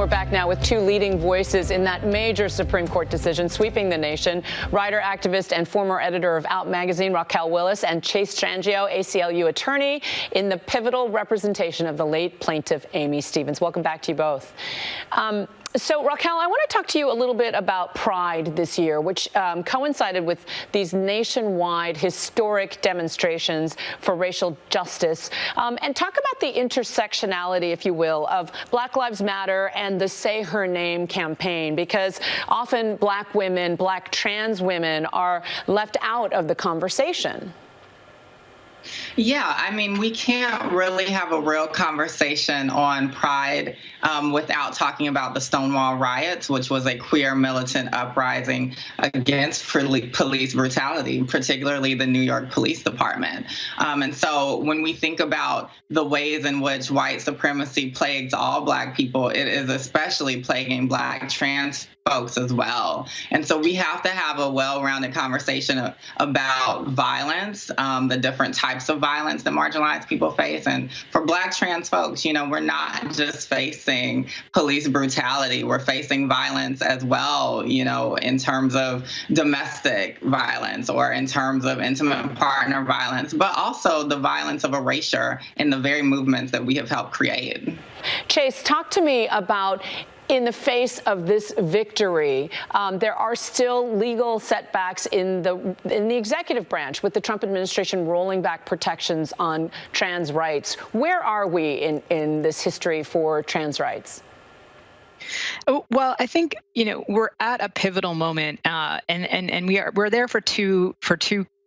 we're back now with two leading voices in that major Supreme Court decision sweeping the nation. Writer, activist, and former editor of Out magazine, Raquel Willis, and Chase Strangio, ACLU attorney, in the pivotal representation of the late plaintiff Amy Stevens. Welcome back to you both. So, Raquel, I want to talk to you a little bit about Pride this year, which coincided with these nationwide historic demonstrations for racial justice, and talk about the intersectionality, if you will, of Black Lives Matter and the Say Her Name campaign, because often Black women, Black trans women are left out of the conversation. Yeah, I mean, we can't really have a real conversation on Pride without talking about the Stonewall riots, which was a queer militant uprising against police brutality, particularly the New York Police Department. And so when we think about the ways in which white supremacy plagues all Black people, it is especially plaguing Black trans folks as well. And so we have to have a well-rounded conversation about violence, the different types of violence that marginalized people face. And for Black trans folks, you know, we're not just facing police brutality, we're facing violence as well, you know, in terms of domestic violence or in terms of intimate partner violence, but also the violence of erasure in the very movements that we have helped create. Chase, talk to me about, in the face of this victory, there are still legal setbacks in the executive branch, with the Trump administration rolling back protections on trans rights. Where are we in this history for trans rights? Well, I think, you know, we're at a pivotal moment, and we're there for two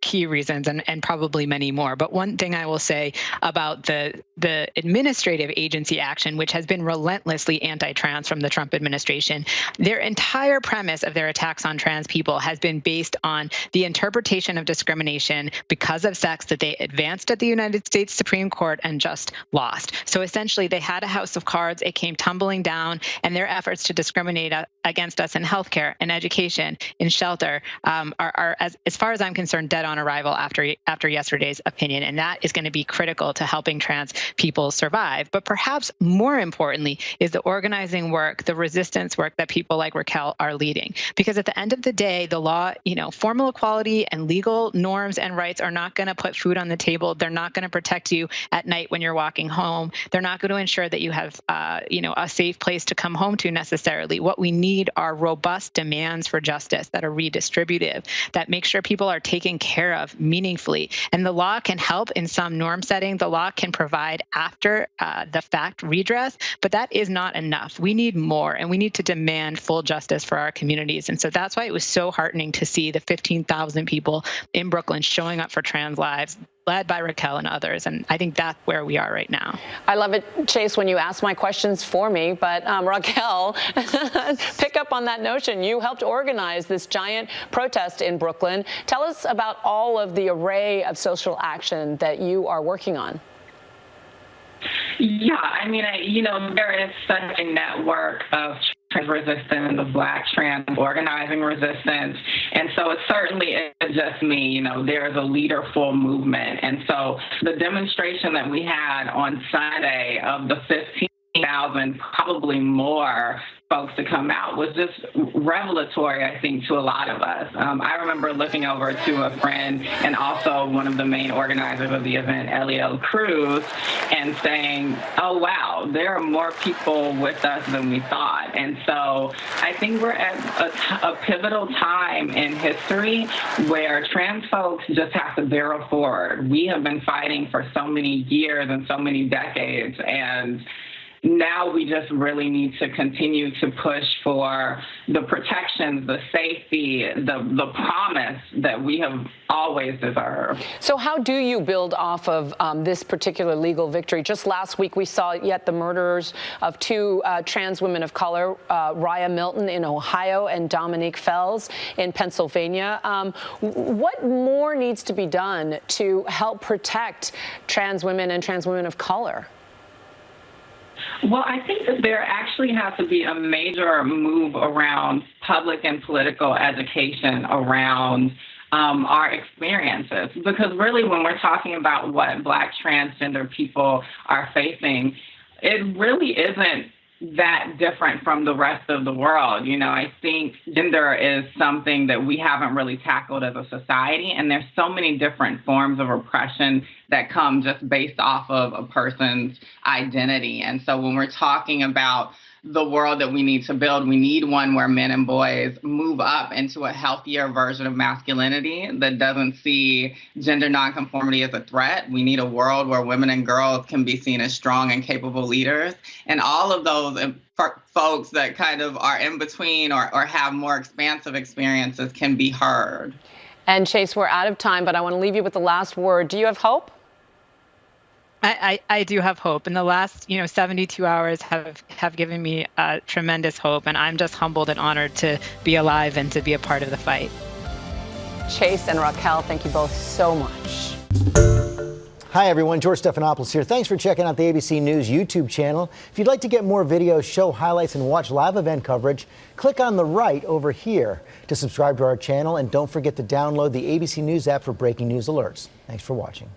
key reasons, and probably many more. But one thing I will say about the administrative agency action, which has been relentlessly anti-trans from the Trump administration, their entire premise of their attacks on trans people has been based on the interpretation of discrimination because of sex that they advanced at the United States Supreme Court and just lost. So essentially, they had a house of cards, it came tumbling down, and their efforts to discriminate against us in healthcare, in education, in shelter, are as far as I'm concerned, dead on arrival after yesterday's opinion, and that is going to be critical to helping trans people survive. But perhaps more importantly is the organizing work, the resistance work that people like Raquel are leading. Because at the end of the day, the law, you know, formal equality and legal norms and rights are not going to put food on the table. They're not going to protect you at night when you're walking home. They're not going to ensure that you have, a safe place to come home to necessarily. What we need are robust demands for justice that are redistributive, that make sure people are taken care of meaningfully. And the law can help in some norm setting. The law can provide after the fact redress, but that is not enough. We need more, and we need to demand full justice for our communities. And so that's why it was so heartening to see the 15,000 people in Brooklyn showing up for trans lives, led by Raquel and others. And I think that's where we are right now. I love it, Chase, when you ask my questions for me. But Raquel, pick up on that notion. You helped organize this giant protest in Brooklyn. Tell us about all of the array of social action that you are working on. Yeah, I mean, there is such a network of trans resistance, of Black trans organizing resistance. And so it certainly isn't just me, you know, there's a leaderful movement. And so the demonstration that we had on Sunday of the 15,000, probably more, folks to come out was just revelatory, I think, to a lot of us. I remember looking over to a friend and also one of the main organizers of the event, Eliel Cruz, and saying, oh, wow, there are more people with us than we thought. And so I think we're at a pivotal time in history where trans folks just have to barrel forward. We have been fighting for so many years and so many decades, and now we just really need to continue to push for the protections, the safety, the promise that we have always deserved. So how do you build off of this particular legal victory? Just last week, we saw yet the murders of two trans women of color, Raya Milton in Ohio and Dominique Fells in Pennsylvania. What more needs to be done to help protect trans women and trans women of color? Well, I think that there actually has to be a major move around public and political education around our experiences. Because really, when we're talking about what Black transgender people are facing, it really isn't that different from the rest of the world. You know, I think gender is something that we haven't really tackled as a society, and there's so many different forms of oppression that come just based off of a person's identity. And so when we're talking about the world that we need to build, we need one where men and boys move up into a healthier version of masculinity that doesn't see gender nonconformity as a threat. We need a world where women and girls can be seen as strong and capable leaders. And all of those folks that kind of are in between or have more expansive experiences can be heard. And Chase, we're out of time, but I want to leave you with the last word. Do you have hope? I do have hope, and the last 72 hours have given me tremendous hope, and I'm just humbled and honored to be alive and to be a part of the fight. Chase and Raquel, thank you both so much. Hi everyone, George Stephanopoulos here. Thanks for checking out the ABC News YouTube channel. If you'd like to get more videos, show highlights, and watch live event coverage, click on the right over here to subscribe to our channel, and don't forget to download the ABC News app for breaking news alerts. Thanks for watching.